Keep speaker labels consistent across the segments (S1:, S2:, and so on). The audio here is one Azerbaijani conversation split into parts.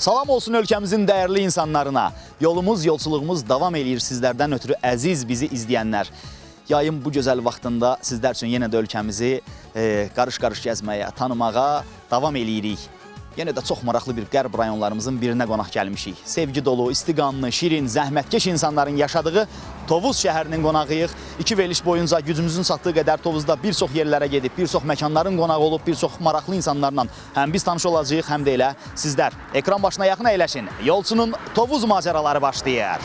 S1: Salam olsun ölkəmizin dəyərli insanlarına. Yolumuz, yolçuluğumuz davam eləyir sizlərdən ötürü əziz bizi izləyənlər. Yayın bu gözəl vaxtında sizlər üçün yenə də ölkəmizi qarış-qarış gəzməyə, tanımağa davam eləyirik. Yenə də çox maraqlı bir qərb rayonlarımızın birinə qonaq gəlmişik. Sevgi dolu, istiqanlı, şirin, zəhmətkeş insanların yaşadığı Tovuz şəhərinin qonağıyıq. 2 veriliş boyunca gücümüzün çatdığı qədər Tovuzda bir çox yerlərə gedib, bir çox məkanların qonağı olub, bir çox maraqlı insanlarla həm biz tanış olacağıq, həm də elə sizlər. Ekran başına yaxın əyləşin. Yolçunun Tovuz macəraları başlayır.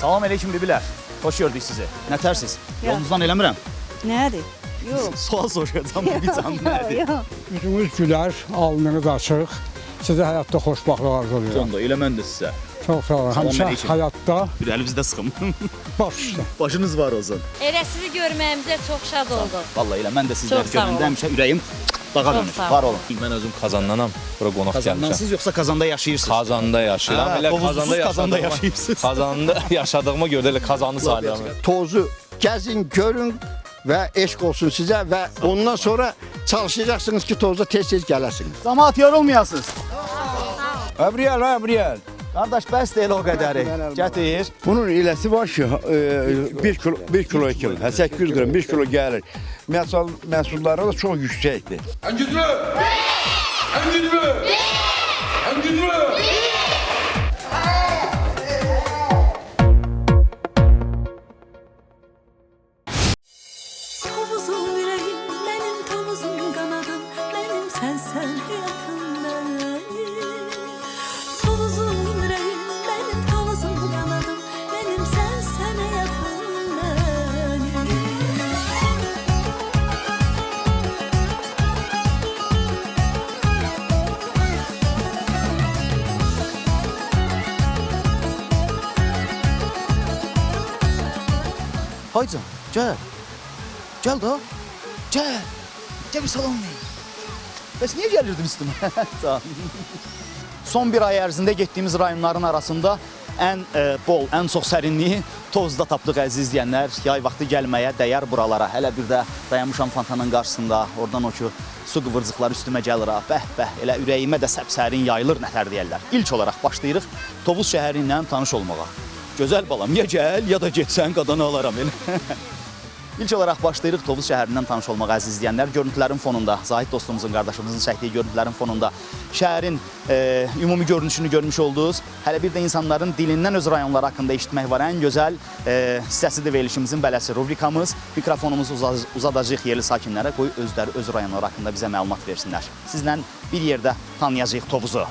S1: Salam aleyküm bibilər. Xoş gördük sizi. Nətərsiz? Yolunuzdan eləmirəm.
S2: Nədir? Yox.
S1: Sual soruşacağım, bican nədir?
S3: Yüzünüz gülər, alnınız açıq. Sizə həyatda xoşbaxtlıq arzu edirəm.
S1: Sonda, elə mən də sizə.
S3: Çox sağ olun. Həmişə həyatda
S1: bir əlinizdə sıxım.
S3: baş üstə.
S1: Başınız var olsun.
S4: Elə sizi görməyimizə çox şad oldum.
S1: Vallahi elə mən də sizləri
S4: Çox sağ olun.
S1: görəndə həmişə ürəyim dağa
S4: Çox
S1: dönür.
S4: sağ olun.
S1: Var olun.
S5: Mən özüm Kazandanam, bura qonaq
S1: Kazandan
S5: gəlmişəm.
S1: siz yoxsa Kazanda yaşayırsınız?
S5: Kazanda yaşayıram.
S1: Hə,
S5: Elə
S1: Tovuzsuz Kazanda yaşayırsınız.
S5: Kazanda yaşadığıma görə də elə Kazanı sayıram.
S6: Tozu gəzin, görün və eşq olsun sizə və ondan sonra çalışacaqsınız ki, tozda tez-tez gələsiniz.
S1: Camaat yorulmayasınız.
S7: Əbriyəl, əbriyəl.
S1: Qardaş, bəs də elə o qədəri. Gətir.
S7: Bunun eləsi var ki, 1 kilo 2 kilo, 800 qram, 1 kilo gəlir. Məhsulları da çox yüksəkdir.
S8: En güçlü! En güçlü! En güçlü!
S9: Tovuzum yüreğim, benim tovuzum kanadım, benim sensen hayatım benim. Tovuzum yüreğim, benim tovuzum kanadım, benim sensen hayatım benim.
S1: Haycan, gəl. Gəl da. Gəl. Gəl bir salam ver. Bəs niyə gəlirdin üstümə? Sağ ol. Son bir ay ərzində getdiyimiz rayonların arasında ən bol, ən çox sərinliyi Tovuzda tapdıq əziz izləyənlər. Yay vaxtı gəlməyə dəyər buralara. Hələ bir də dayanmışam fontanın qarşısında. Oradan o ki, su qıvırcıqları üstümə gəlir. Bəh-bəh, elə ürəyimə də səpsərin yayılır nətər deyərlər. İlk olaraq başlayırıq Tovuz şəhəri ilə tanış olmağa. Gözəl balam, ya gəl, ya da getsən qadanı alaram. İlk olaraq başlayırıq Tovuz şəhərindən tanış olmağa əziz izləyənlər. Görüntülərin fonunda, Zahid dostumuzun, qardaşımızın çəkdiyi görüntülərin fonunda şəhərin ümumi görünüşünü görmüş oldunuz. Hələ bir də insanların dilindən öz rayonları haqqında eşitmək var. Ən gözəl hissəsidir verilişimizin beləsi rubrikamız. Mikrofonumuzu uzadacağıq yerli sakinlərə, qoy özləri öz rayonları haqqında bizə məlumat versinlər. Sizlə bir yerdə tanıyacağıq Tovuzu.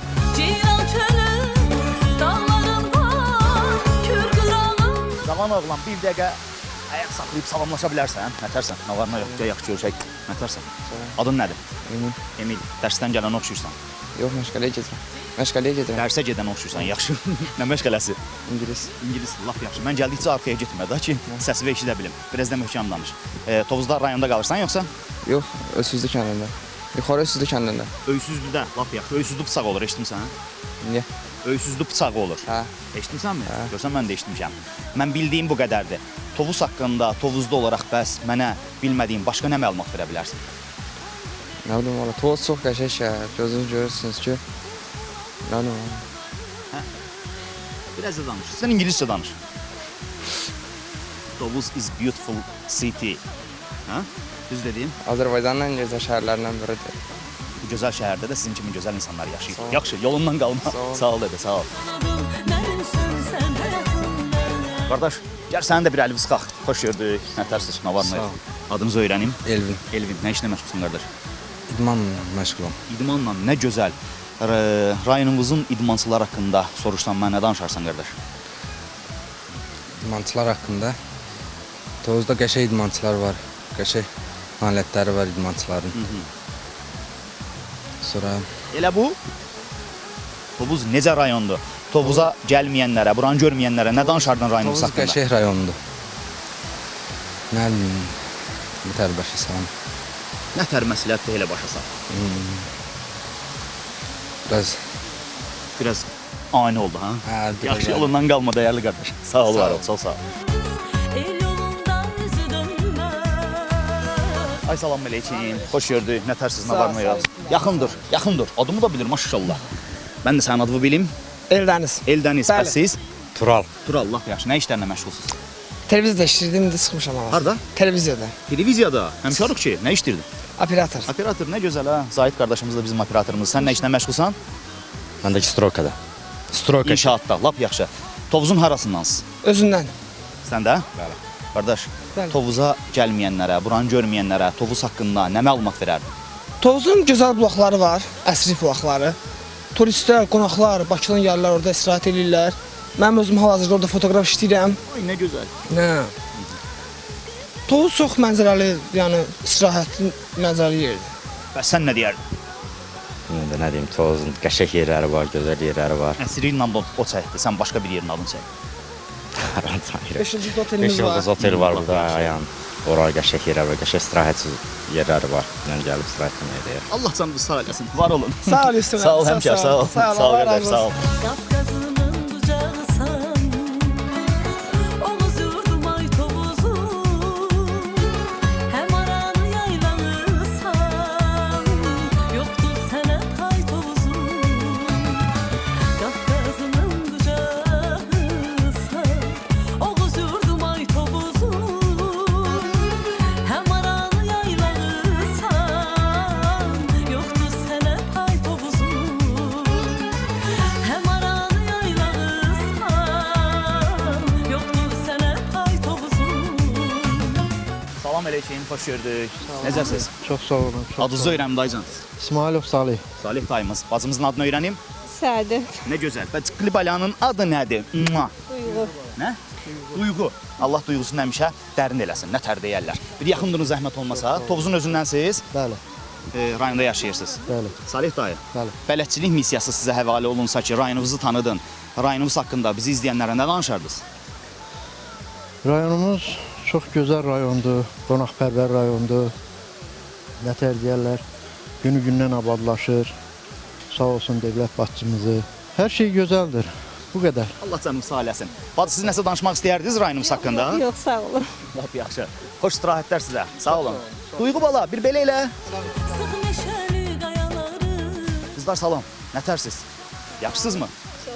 S1: Cavan oğlan, bir dəqiqə ayaq saxlayıb salamlaşa bilərsən. Nətərsən? Nə var, nə yox? Yaxşı görüşək. Nətərsən? Adın nədir?
S10: Emin.
S1: Emil. Dərsdən gələn oxşuyursan.
S10: Yox, məşğələyə gedirəm. Məşğələyə gedirəm.
S1: Dərsə gedən oxşuyursan, yaxşı. Nə məşğələsi?
S10: İngilis.
S1: İngilis, lap yaxşı. Mən gəldikcə arxaya getmə da ki, səsini eşidə bilim. Biraz da möhkəm danış. Tovuzda rayonda qalırsan yoxsa?
S10: Yox, Öysüzlü kəndində. Yuxarı Öysüzlü kəndində.
S1: Öysüzlüdə, lap yaxşı. Öysüzlü bıçaq olur, eşitmisən?
S10: Niyə?
S1: Öysüzlü bıçağı olur.
S10: Hə.
S1: Eşitmisənmi? Görsən mən də eşitmişəm. Mən bildiyim bu qədərdir. Tovuz haqqında, Tovuzda olaraq bəs mənə bilmədiyim başqa nə məlumat verə bilərsən?
S10: Nə bilim valla, Tovuz çox qəşəng şəhər. Gözünüz görürsünüz ki, nə bilim valla.
S1: Hə? Biraz da danış. Sən ingiliscə danış. Tovuz is beautiful city. Hə? Düz dediyim?
S10: Azərbaycanın ən gözəl şəhərlərindən biridir.
S1: Bu gözəl şəhərdə də sizin kimi gözəl insanlar yaşayır. Yaxşı, yolundan qalma. Sağ ol, dədə, sağ ol. Qardaş, gəl sənin də bir əli sıxaq. Xoş gördük. Nətərsiz, nə var, nə yox? Adınızı öyrənim.
S10: Elvin.
S1: Elvin, nə işlə məşğulsun, qardaş?
S10: İdmanla məşğulam.
S1: İdmanla, nə gözəl. Rayonumuzun idmançılar haqqında soruşsan, mən nə danışarsan, qardaş?
S10: İdmançılar haqqında. Tovuzda qəşəng idmançılar var. Qəşəng alətləri var idmançıların. Sonra
S1: Elə bu? Tovuz necə rayondur? Tovuza gəlməyənlərə, buranı görməyənlərə nə danışardın rayonumuz
S10: Tovuz
S1: haqqında?
S10: qəşəng rayondur. Nə bilim, bitər başa salam.
S1: Nətər məsləhətdir elə başa sal? Biraz ani oldu, ha?
S10: Hə, biraz
S1: Yaxşı,
S10: ani.
S1: yolundan qalma, dəyərli qardaş. Sağ ol, var ol, çox sağ ol.
S9: El yolunda yüzü dönmez.
S1: Ay salam əleykum. Xoş gördük. Nə tərsiz, nə var, nə yox? Yaxındır, yaxındır. Adımı da bilir maşallah. Mən də sənin adını bilim.
S11: Eldəniz.
S1: Eldəniz, bəs siz?
S10: Tural.
S1: Tural, lap yaxşı. Nə işlərlə məşğulsunuz?
S11: Televiziyada işləyirdim, indi çıxmışam ama.
S1: Harda?
S11: Televiziyada.
S1: Televiziyada. Həmşarıq ki, nə işdirdin?
S11: Operator.
S1: Operator, nə gözəl ha. Zahid qardaşımız da bizim operatorumuz. Sən nə işlə məşğulsan?
S10: Məndəki stroykada. Stroyka.
S1: İnşaatda, lap yaxşı. Tovuzun harasındansınız?
S11: Özündən.
S1: Sən də?
S10: Bəli.
S1: Qardaş,
S11: Bəli.
S1: Tovuza gəlməyənlərə, buranı görməyənlərə Tovuz haqqında nə məlumat verərdin?
S11: Tovuzun gözəl bulaqları var, əsri bulaqları. Turistlər, qonaqlar, Bakıdan gəlirlər, orada istirahət edirlər. Mən özüm hal-hazırda orada fotoqraf işləyirəm.
S1: Oy, nə gözəl.
S11: Nə? Tovuz çox mənzərəli, yəni istirahətli mənzərəli yerdir.
S1: Bəs sən nə deyərdin?
S10: İndi nə deyim, Tovuzun qəşəng yerləri var, gözəl yerləri var.
S1: Əsri ilə o çəkdi, sən başqa bir yerin adını çək.
S11: 5-ci otelimiz
S10: Beş
S11: var.
S10: yıldız otel var burada, yəni. Oraya qəşəng yerlər var, qəşəng istirahət yerləri var. Yəni gəlib istirahət etməyə.
S1: Allah canınızı sağ eləsin. Var olun.
S11: Sağ ol Üstün.
S1: Sağ ol həmşər, sağ ol.
S11: Sağ ol,
S1: Sağ ol
S11: Allah
S1: qardaş,
S11: razı
S1: sağ ol.
S11: olsun.
S9: Qafqazının bucağısan, Oğuz yurdum ay Tovuzum, həm aranı yaylanırsan, yoktur sənə tay Tovuzum. Qafqazının bucağısan, Oğuz yurdum ay Tovuzum, həm aranı yaylanırsan, yoktur sənə tay Tovuzum. Hem aranı yaylanırsan, yoktur sənə tay Tovuzum.
S1: Salam əleykum, xoş gördük. Necəsiz?
S3: Çox sağ olun.
S1: Adınızı öyrənim dayıcan.
S3: İsmailov Salih.
S1: Salih dayımız. Bacımızın adını öyrənim.
S2: Sədi.
S1: Nə gözəl. Bəs klip alanın adı nədir? Mua.
S2: Duyğu.
S1: Nə? Duyğu. Allah duyğusunu həmişə dərin eləsin. Nə tər deyərlər. Bir yaxın durun zəhmət olmasa. Tovuzun özündənsiz.
S3: Bəli,
S1: Rayonda yaşayırsınız.
S3: bəli,
S1: Salih dayı.
S3: bəli.
S1: Bələdçilik missiyası sizə həvalə olunsa ki, rayonunuzu tanıdın. Rayonunuz haqqında bizi izləyənlərə nə danışardınız?
S3: Rayonumuz çox gözəl rayondur, qonaqpərvər rayondur. Nətər deyərlər, günü-gündən abadlaşır. Sağ olsun dövlət başçımızı. Hər şey gözəldir. Bu qədər.
S1: Allah canım sağ eləsin. Bacı siz nəsə danışmaq istəyərdiniz rayonumuz haqqında?
S2: Yox, sağ olun.
S1: Lap yaxşı. Xoş istirahətlər sizə. Sağ olun. Duyğu bala, bir belə elə.
S9: Sıx meşəli qayaları,
S1: Qızlar salam. Nətərsiz? Yaxşısınızmı?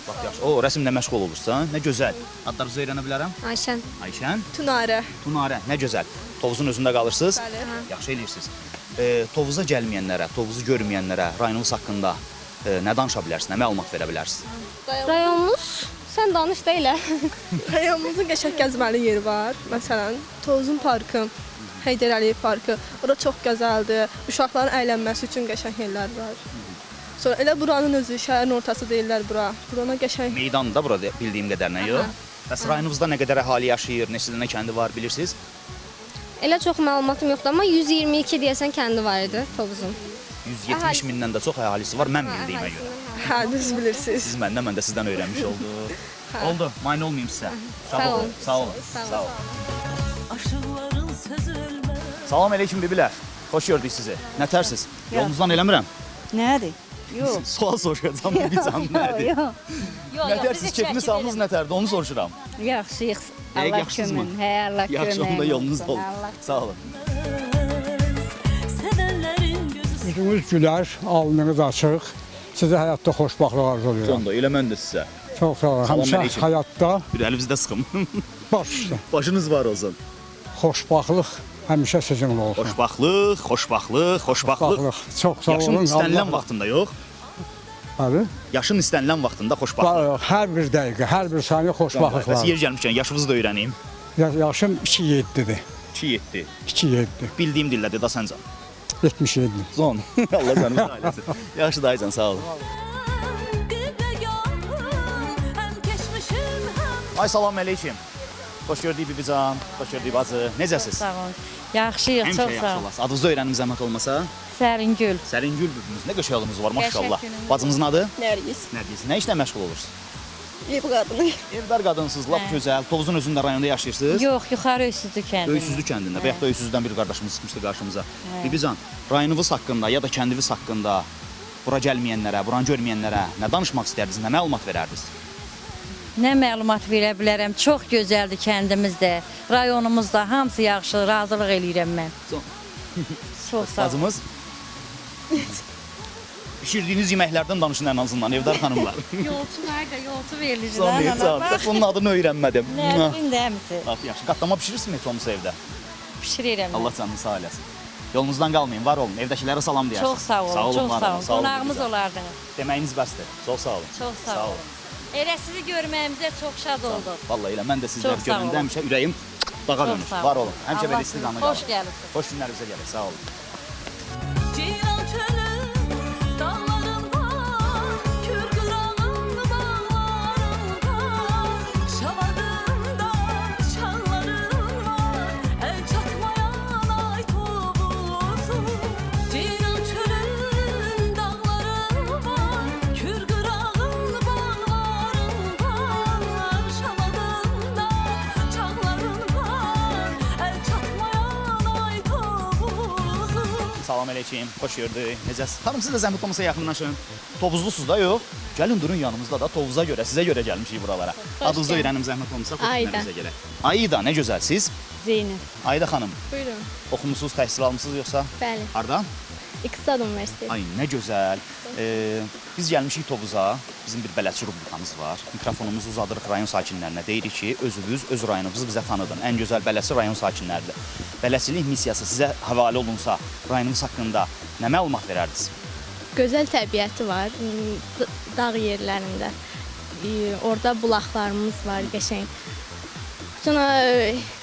S1: Lap yaxşı. O, rəsmlə məşğul olursan. Nə gözəl. Adlarınızı öyrənə bilərəm?
S4: Ayşən.
S1: Ayşən,
S2: Tunarə.
S1: Tunarə. Nə gözəl. Tovuzun özündə qalırsınız.
S2: Bəli.
S1: Yaxşı eləyirsiniz. Tovuza gəlməyənlərə, tovuzu görməyənlərə rayonumuz haqqında nə danışa bilərsiniz, nə məlumat verə bilərsiniz?
S4: Rayonumuz, sən danış da elə.
S2: Rayonumuzun qəşəng gəzməli yeri var. Məsələn, Tovuzun parkı, Heydər Əliyev parkı. Ora çox gözəldir. Uşaqların əylənməsi üçün qəşəng yerlər var. Sonra elə buranın özü, şəhərin ortası deyirlər bura. Burana qəşəng.
S1: Meydan da burada bildiyim qədərinə yox. Bəs rayonumuzda nə qədər əhali yaşayır, neçə dənə kəndi var bilirsiniz?
S4: Elə çox məlumatım yoxdur, amma 122 deyəsən kəndi var idi Tovuzun.
S1: 170 mindən də çox əhalisi var mən bildiyimə görə.
S2: Hə, düz bilirsiniz.
S1: Siz məndən, mən də sizdən öyrənmiş olduq. Oldu, mane olmayım sizə.
S4: Sağ olun.
S1: Sağ olun. Sağ olun.
S9: aşıqların sözü ölməz.
S1: Salam əleykum bibilər. Xoş gördük sizi. Nətərsiz? Yolunuzdan eləmirəm.
S2: Nədir? Yox.
S1: Sual soruşacağam bibi canım nədir?
S2: Yox.
S1: Nətərsiz? Keyfiniz sağlığınız nətərdir? Onu soruşuram.
S2: Yaxşıyıq.
S1: Dəqiq
S2: Allah
S1: yaxşısınızmı?
S2: kömün. Hə, Allah kömün.
S1: Yaxşı onda yolunuzda olun. Sağ olun.
S9: Sevənlərin gözü
S3: Üzünüz gülər, alnınız açıq. Sizə həyatda xoşbaxtlıq arzulayıram.
S1: Sonda elə mən də sizə.
S3: Çox sağ olun.
S1: Salam
S3: Həmişə
S1: əleykum.
S3: həyatda
S1: Bir əlinizdə sıxım.
S3: baş üstə.
S1: Başınız var olsun.
S3: Xoşbaxtlıq həmişə sizinlə olsun.
S1: Xoşbaxtlıq, xoşbaxtlıq, xoşbaxtlıq.
S3: Xoşbaxtlıq. Çox sağ olun.
S1: Yaşın istənilən
S3: Allah-
S1: vaxtında yox.
S3: Bəli.
S1: Yaşın istənilən vaxtında xoşbaxtlıq.
S3: Hər bir dəqiqə, hər bir saniyə xoşbaxtlıq
S1: Bəs
S3: var.
S1: yer gəlmişkən yaşınızı da öyrəneyim.
S3: Yaşım 2-7-dir.
S1: 2-7.
S3: 2-7.
S1: Bildiyim dillədir da səncə.
S3: 77.
S1: Zon. Allah canınızı ailəsin. Yaxşı dayıcan sağ olun.
S9: dibegahım, həm keçmişim, həm
S1: Ay salam əleykum. Xoş gördük bibican. Xoş gördük bacı. Necəsiz?
S2: Sağ olun. Yaxşıyıq,
S1: Həmişə
S2: çox
S1: yaxşı
S2: sağ olun.
S1: olasınız. Adınızı öyrənim zəhmət olmasa.
S2: Səringül.
S1: Səringül bibimiz. Nə qəşənginiz var maşallah.
S2: Qəşəng gününüz
S1: Bacımızın adı?
S2: Nərgiz.
S1: Nərgiz. Nə işlə məşğul olursunuz?
S2: Ev qadını.
S1: Evdar qadınsınız, lap gözəl. Tovuzun özündə rayonda yaşayırsınız.
S2: Yox, yuxarı Öysüzlü kəndində.
S1: Öyüsüzlü kəndində və ya da Öyüsüzdən bir qardaşımız çıxmışdı qarşımıza. Bibican, rayonunuz haqqında ya da kəndiniz haqqında bura gəlməyənlərə, buranı görməyənlərə nə danışmaq istərdiniz, nə məlumat verərdiniz?
S2: Nə məlumat verə bilərəm. Çox gözəldir kəndimiz də, rayonumuz da, hamısı yaxşı, razılıq eləyirəm mən.
S12: Çox sağ olun.
S1: Bacımız. Pişirdiyiniz yeməklərdən danışın ən azından Evdar xanımlar.
S12: Yolçu nerede? Yolçu verilir.
S1: Bunun adını öyrənmədim.
S12: Ne bileyim de hemisi.
S1: Laf yaxşı. Qatlama bişirirsiniz heç olmasa evdə?
S12: Pişiririm.
S1: Allah canını sağ eləsin. Yolunuzdan qalmayın, var olun. Evdəkilərə salam deyərsiniz.
S12: Çok sağ olun.
S1: Sağ olun,
S12: Çok
S1: var
S12: sağ
S1: olun.
S12: olun.
S1: Sağ olun.
S12: Qonağımız olardınız.
S1: Deməyiniz bəsdir. Çox sağ olun.
S12: Çok sağ olun. Elə sizi görməyimizə çox şad oldum.
S1: Vallahi elə mən də sizləri
S12: Çox sağ
S1: görəndə
S12: olun.
S1: həmişə ürəyim dağa
S12: Çox
S1: dönür.
S12: sağ olun.
S1: Var olun. Həmişə belə
S12: Allah
S1: istiqamə
S12: sizi-
S1: qalın.
S12: Xoş gəldiniz.
S1: Xoş günlərinizə gəlin. Sağ olun.
S9: Ceylan çölü dağlarında, Kür qırağın bağlarında, Şavadında çağların var, El çatmayan ay topuzu. Ceylan çölün dağları var, Kür qırağın bağlarında, Şavadında çağların var, El çatmayan ay topuzu.
S1: Salam əleykum. Xoş gördük. Necəsiz? Xanım siz də zəhmət olmasa yaxınlaşın. Tovuzlusunuz da yox? Gəlin durun yanımızda da Tovuza görə, sizə görə gəlmişik buralara. Adınızı öyrənim zəhmət olmasa xoş
S4: Ayda.
S1: günlərinizə gələ. Ayda nə gözəl siz?
S12: Zeynep.
S1: Ayda xanım,
S2: Buyurun.
S1: oxumusunuz, təhsil almısınız yoxsa?
S4: Bəli.
S1: Hardan?
S4: İqtisad Universiteti.
S1: Ay nə gözəl. Biz gəlmişik Tovuza. Bizim bir bələdçi rubrikamız var. Mikrofonumuzu uzadırıq rayon sakinlərinə. Deyirik ki, özünüz öz rayonunuzu bizə tanıdın. Ən gözəl bələdçi rayon sakinləridir. Bələdçilik missiyası sizə həvalə olunsa, rayonumuz haqqında nə məlumat verərdiniz?
S4: Gözəl təbiəti var, dağ yerlərində. Orada bulaqlarımız var, qəşəng. Bütün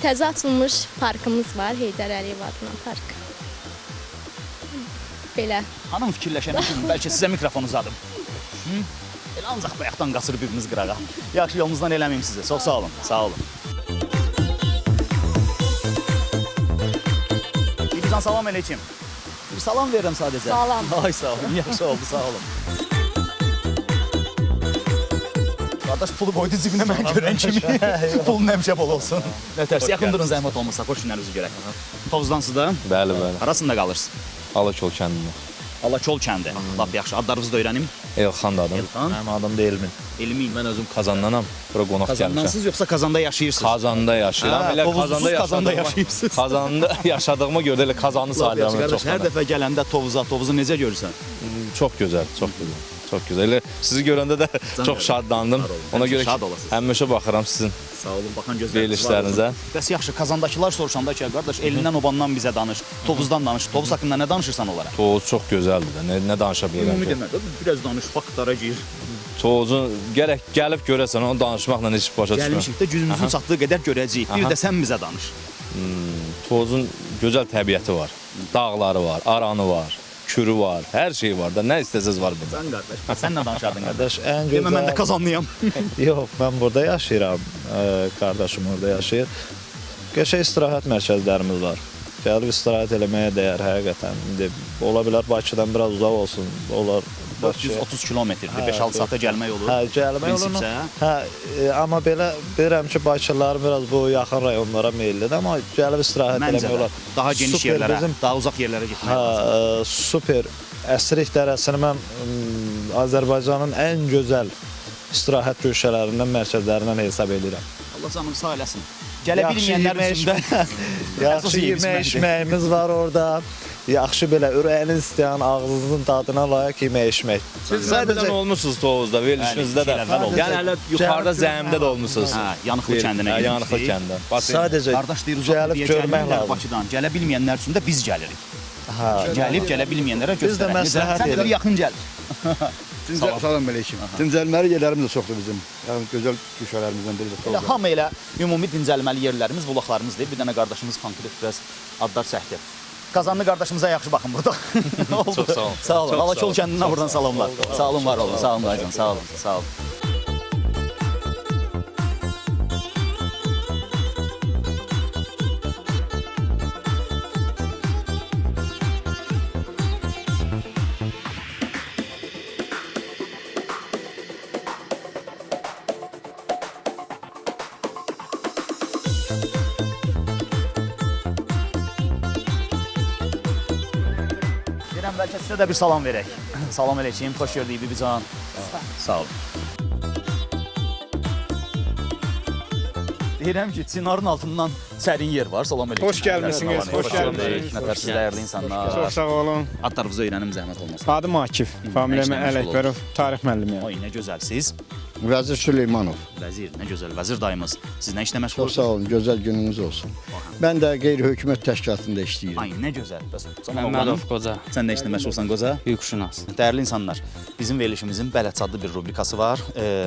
S4: təzə açılmış parkımız var, Heydər Əliyev adına park. Belə.
S1: Hanım fikirləşəndə ki, bəlkə sizə mikrofon uzadım. Elə ancaq bayaqdan qaçır biriniz qırağa. Yaxşı, yolunuzdan eləməyim sizə. Çox sağ olun. Sağ olun. Bizdən salam əleykum. Bir salam verirəm sadəcə.
S4: Salam.
S1: Ay sağ olun. Yaxşı oldu, sağ olun. Qardaş pulu qoydu cibinə mən görən kimi. Pulun həmişə bol olsun. Nətərsə, yaxın durun zəhmət olmasa, xoş günlərinizi görək. Tovuzdansınız da?
S5: Bəli, bəli.
S1: Arasında qalırsınız.
S5: Alakol kəndində.
S1: Alakol kəndi. Lap yaxşı. Adlarınızı da öyrənim.
S5: Elxan da adım.
S1: Elxan.
S5: Mənim adım da Elmin.
S1: Elmin.
S5: Mən özüm Kazandanam. Bura qonaq gəlmişəm.
S1: Kazandansınız yoxsa Kazanda yaşayırsınız?
S5: Kazanda yaşayıram.
S1: Hə,
S5: Elə
S1: Tovuzsuz Kazanda yaşayırsınız.
S5: Kazanda yaşadığıma görə də elə Kazanı sayıram çox.
S1: Hər dəfə gələndə Tovuzu necə görürsən?
S5: Çox gözəl, çox gözəl. Çox gözəl. Elə sizi görəndə də çox şadlandım. Ona görə
S1: şad olasınız.
S5: həmişə baxıram sizin
S1: Sağ olun, baxan gözləriniz
S5: verilişlərinizə.
S1: Bəs yaxşı, Kazandakılar soruşanda ki, qardaş, elindən obandan bizə danış, Tovuzdan danış. Tovuz haqqında nə danışırsan onlara?
S5: Tovuz çox gözəldir də. Nə danışa bilərəm
S1: Ümumi
S5: ki?
S1: demək, biraz danış, faktlara gir.
S5: Tovuzun gərək gəlib görəsən, onu danışmaqla heç başa çıxmır.
S1: Gəlmişik də gücümüzün çatdığı qədər görəcəyik. Bir də sən bizə danış.
S5: Tovuzun gözəl təbiəti var. Dağları var, aranı var, kürü var, hər şey var da. Nə istəsəz var burada.
S1: Sən qardaş, sən nə danışardın qardaş?
S13: Ən
S1: Demə mən də Kazanlıyam.
S13: Yox, mən burada yaşayıram. Qardaşım orada yaşayır. Qəşəng istirahət mərkəzlərimiz var. Gəlib istirahət eləməyə dəyər həqiqətən. İndi ola bilər Bakıdan biraz uzaq olsun. Olar
S1: 430 kilometrdir, 5-6 saata gəlmək olur.
S13: Hə, gəlmək olur.
S1: Prinsipcə.
S13: Hə, amma belə bilirəm ki, Bakılılar biraz bu yaxın rayonlara meyllidir, amma gəlib istirahət
S1: Məncə
S13: eləmək
S1: də
S13: olar.
S1: daha geniş
S13: Super
S1: yerlərə,
S13: bizim-
S1: daha uzaq yerlərə getmək lazımdır.
S13: Super. Əsrik dərəsini mən Azərbaycanın ən gözəl istirahət köşələrindən, mərkəzlərindən hesab edirəm.
S1: Allah canım sağ eləsin. Gələ bilməyənlər üçün də
S13: Yaxşı yemək içməyimiz var orada. Yaxşı belə ürəyiniz istəyən, ağzınızın dadına layiq yemək içmək.
S5: Siz sadəcə olmusunuz Tovuzda, verilişinizdə də. Yəni hələ yuxarıda Zəmdə də olmusunuz.
S1: Hə, Yanıqlı kəndinə
S5: Hə, Yanıqlı kəndə.
S13: Sadəcə
S1: qardaş deyir uzaq
S13: gəlib
S1: deyə
S13: görmək
S1: gəlmirlər
S13: lazım.
S1: Bakıdan. Gələ bilməyənlər üçün də biz gəlirik.
S13: Hə,
S1: Gələ bilməyənlərə
S13: Biz də
S1: göstərək.
S13: məsləhət
S1: Sən də bir
S13: edirik.
S1: yaxın gəl.
S7: Salam əleykum. Dincəlməli yerlərimiz də çoxdur bizim. Yəni gözəl köşələrimizdən biri də
S1: Elə
S7: Tovuz.
S1: hamı elə ümumi dincəlməli yerlərimiz, bulaqlarımız deyil. Bir dənə qardaşımız konkret biraz adlar çəkdi. Qazanlı qardaşımıza yaxşı baxın burada. Oldu.
S5: Çox sağ olun.
S1: Sağ olun.
S5: Çox
S1: Alakol
S5: sağ olun.
S1: kəndindən buradan salamlar. Sağ olun, var olun. Sağ olun Aycan, sağ olun. Sağ olun. Deyirəm, bəlkə sizə də bir salam verək. Salam əleykum, xoş gördük Bibican. Sağ olun. deyirəm ki, Çinarın altından sərin yer var. Salam əleykum.
S14: Hoş gəlmisiniz, hoş gəlmisiniz.
S1: Nətərsiz dəyərli insanlar.
S14: Çox sağ olun.
S1: Adlarınızı öyrənim zəhmət olmasın.
S14: Adım Akif, familiyəm Ələkbərov, tarix müəllimiyəm.
S1: Oy, nə gözəlsiz.
S6: Vəzir Süleymanov.
S1: Vəzir, nə gözəl. Vəzir dayımız. Siz nə işlə
S6: Çox
S1: məşğulsunuz?
S6: sağ olun, gözəl gününüz olsun. Mən də qeyri-hökumət təşkilatında işləyirəm.
S1: Ay, nə gözəl. Bəs
S15: Məmmədov Qoca.
S1: Sən nə işlə məşğulsan Qoca?
S15: Hüquqşünas.
S1: Dəyərli insanlar, bizim verilişimizin Bələdçi adlı bir rubrikası var.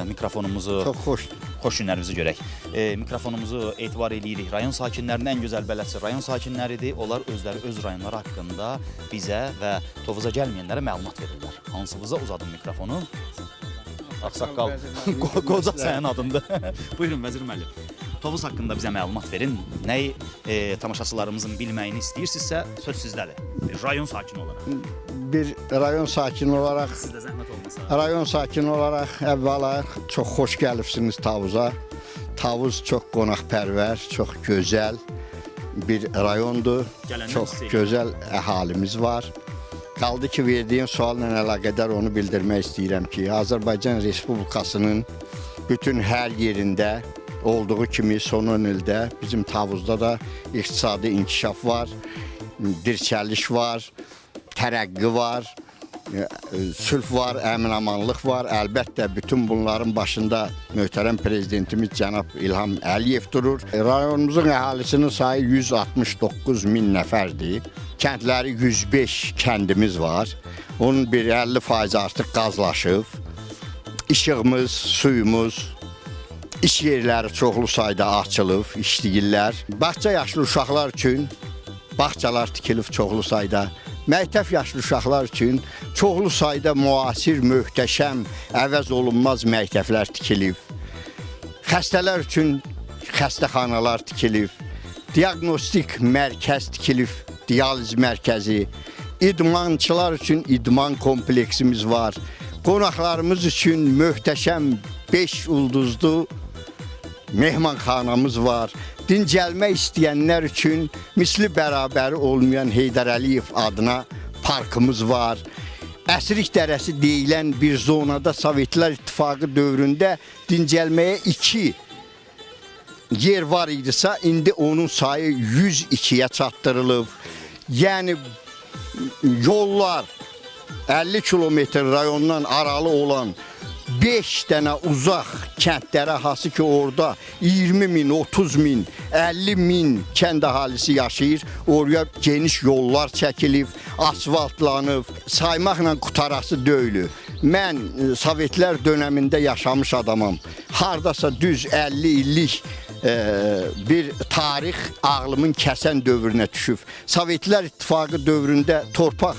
S1: Mikrofonumuzu
S6: Çox xoşdur.
S1: Xoş günlərinizi görək. Mikrofonumuzu etibar eləyirik. Rayon sakinlərinin ən gözəl bələdçi rayon sakinləridir. Onlar özləri öz rayonları haqqında bizə və Tovuza gəlməyənlərə məlumat verirlər. Hansınıza uzadım mikrofonu? Ağsaqqal. Qoca sənin adındır. Buyurun Vəzir müəllim. Tovuz haqqında bizə məlumat verin. Nəyi tamaşaçılarımızın bilməyini istəyirsinizsə, söz sizdədir. Rayon sakini olaraq.
S6: Bir rayon sakini olaraq,
S1: Sizdə zəhmət olmasa.
S6: rayon sakini olaraq əvvəla çox xoş gəlibsiniz Tavuza. Tavuz çox qonaqpərvər, çox gözəl bir rayondur. Çox gözəl əhalimiz var. Qaldı ki, verdiyin sualla əlaqədar onu bildirmək istəyirəm ki, Azərbaycan Respublikasının bütün hər yerində olduğu kimi son 10 ildə bizim Tavuzda da iqtisadi inkişaf var, dirçəliş var, tərəqqi var, sülh var, əmin-amanlıq var. Əlbəttə, bütün bunların başında möhtərəm prezidentimiz cənab İlham Əliyev durur. Rayonumuzun əhalisinin sayı 169 min nəfərdir. Kəndləri 105 kəndimiz var. Onun bir 50% artıq qazlaşıb. İşığımız, suyumuz, iş yerləri çoxlu sayda açılıb, işləyirlər. Bağça yaşlı uşaqlar üçün bağçalar tikilib çoxlu sayda. Məktəb yaşlı uşaqlar üçün çoxlu sayda müasir, möhtəşəm, əvəz olunmaz məktəblər tikilib. Xəstələr üçün xəstəxanalar tikilib. Diaqnostik mərkəz tikilib, dializ mərkəzi. İdmançılar üçün idman kompleksimiz var. Qonaqlarımız üçün möhtəşəm 5 ulduzlu mehmanxanamız var. Dincəlmək istəyənlər üçün misli bərabəri olmayan Heydər Əliyev adına parkımız var. Əsrik dərəsi deyilən bir zonada Sovetlər İttifaqı dövründə dincəlməyə 2 yer var idisə, indi onun sayı 102-yə çatdırılıb. Yəni yollar 50 kilometr rayondan aralı olan 5 dənə uzaq kəndlərə, hası ki orada 20 min, 30 min, 50 min kənd əhalisi yaşayır. Oraya geniş yollar çəkilib, asfaltlanıb, saymaqla qutarası deyil. Mən Sovetlər dönəmində yaşamış adamam. Hardasa düz 50 illik bir tarix ağlımın kəsən dövrünə düşüb. Sovetlər İttifaqı dövründə torpaq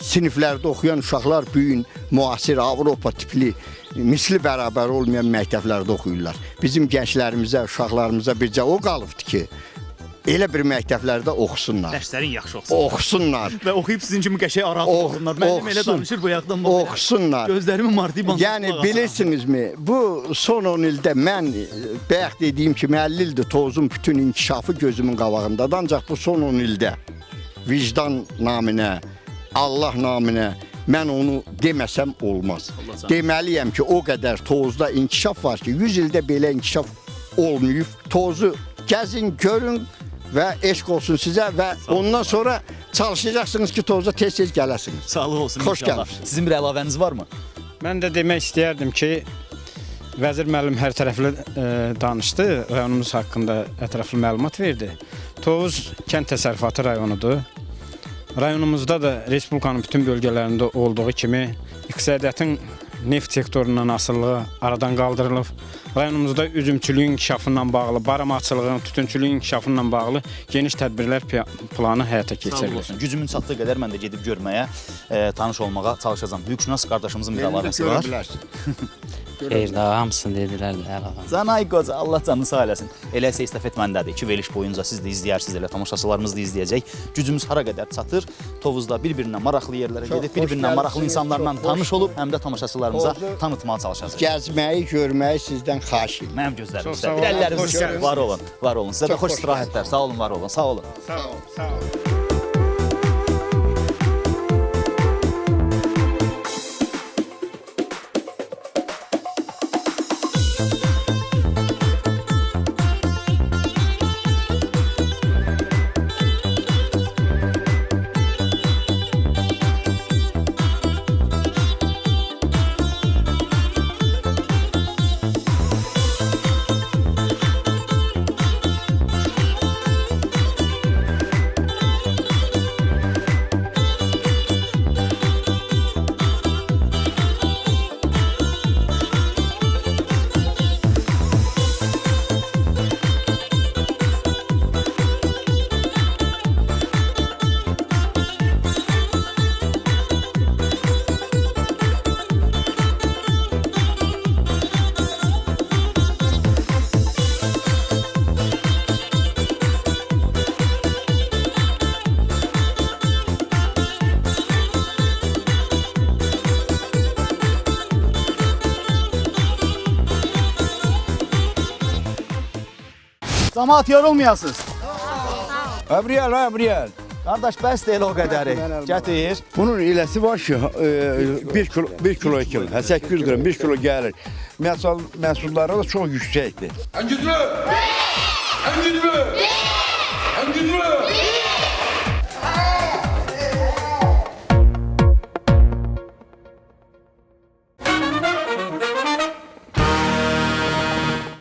S6: siniflərdə oxuyan uşaqlar bugün müasir Avropa tipli misli bərabər olmayan məktəblərdə oxuyurlar. Bizim gənclərimizə, uşaqlarımıza bircə o qalıbdır ki, elə bir məktəblərdə oxusunlar.
S1: Dərslərin yaxşı oxusunlar.
S6: Oxusunlar.
S1: Və oxuyub sizin kimi qəşəng araq oxusunlar. Mənim elə danışır bu yaxdan bu.
S6: Oxusunlar.
S1: Gözlərimi mardi bandı.
S6: Yəni bilirsinizmi, bu son 10 ildə mən bayaq dediyim kimi 50 ildir Tovuzun bütün inkişafı gözümün qabağındadır. Ancaq bu son 10 ildə vicdan naminə, Allah naminə mən onu deməsəm olmaz. Deməliyəm ki, o qədər Tovuzda inkişaf var ki, 100 ildə belə inkişaf olmayıb. Tovuzu gəzin, görün və eşq olsun sizə və ondan sonra çalışacaqsınız ki, Tovuza tez-tez gələsiniz.
S1: Sağlıq olsun
S6: Xoş
S1: inşallah.
S6: gəlmişsiniz.
S1: Sizin bir əlavəniz varmı?
S14: Mən də demək istəyərdim ki, Vəzir müəllim hər tərəfli danışdı, rayonumuz haqqında ətraflı məlumat verdi. Tovuz kənd təsərrüfatı rayonudur. Rayonumuzda da Respublikanın bütün bölgələrində olduğu kimi iqtisadiyyatın neft sektorundan asılılığı aradan qaldırılıb. Rayonumuzda üzümçülüyün inkişafından bağlı, baramaçılığın, tütünçülüyün inkişafından bağlı geniş tədbirlər planı həyata keçirilir.
S1: Gücümün çatdığı qədər mən də gedib görməyə, tanış olmağa çalışacağam. Hüquqşünas qardaşımızın bir əlavəsi var.
S15: Xeyr, daha hamısını dedilər də əlavə.
S1: Canay Qoca, Allah canını sağ eləsin. Elə isə istafet məndədir. 2 veriliş boyunca siz də izləyərsiniz, elə tamaşaçılarımız da izləyəcək. Gücümüz hara qədər çatır. Tovuzda bir-birinə maraqlı yerlərə gedib, bir-birinə maraqlı insanlarla tanış olub, həm də tamaşaçılarımıza tanıtmağa çalışacağıq.
S6: Gəzməyi, görməyi sizdən xahiş edirəm.
S1: Mənim gözlərimizdə. Bir əlləriniz var olun, var olun. Sizə də xoş istirahətlər. Sağ olun, var olun. Sağ olun.
S14: Sağ olun, sağ olun.
S1: Camaat yorulmayasınız.
S7: Əbriyəl, əbriyəl.
S1: Qardaş, bəs deyil o qədəri. Gətir.
S7: Bunun iləsi var ki, 1 kilo 2 kilo, 800 qram, 1 kilo gəlir. Məhsulları da çox yüksəkdir.
S8: En güçlü!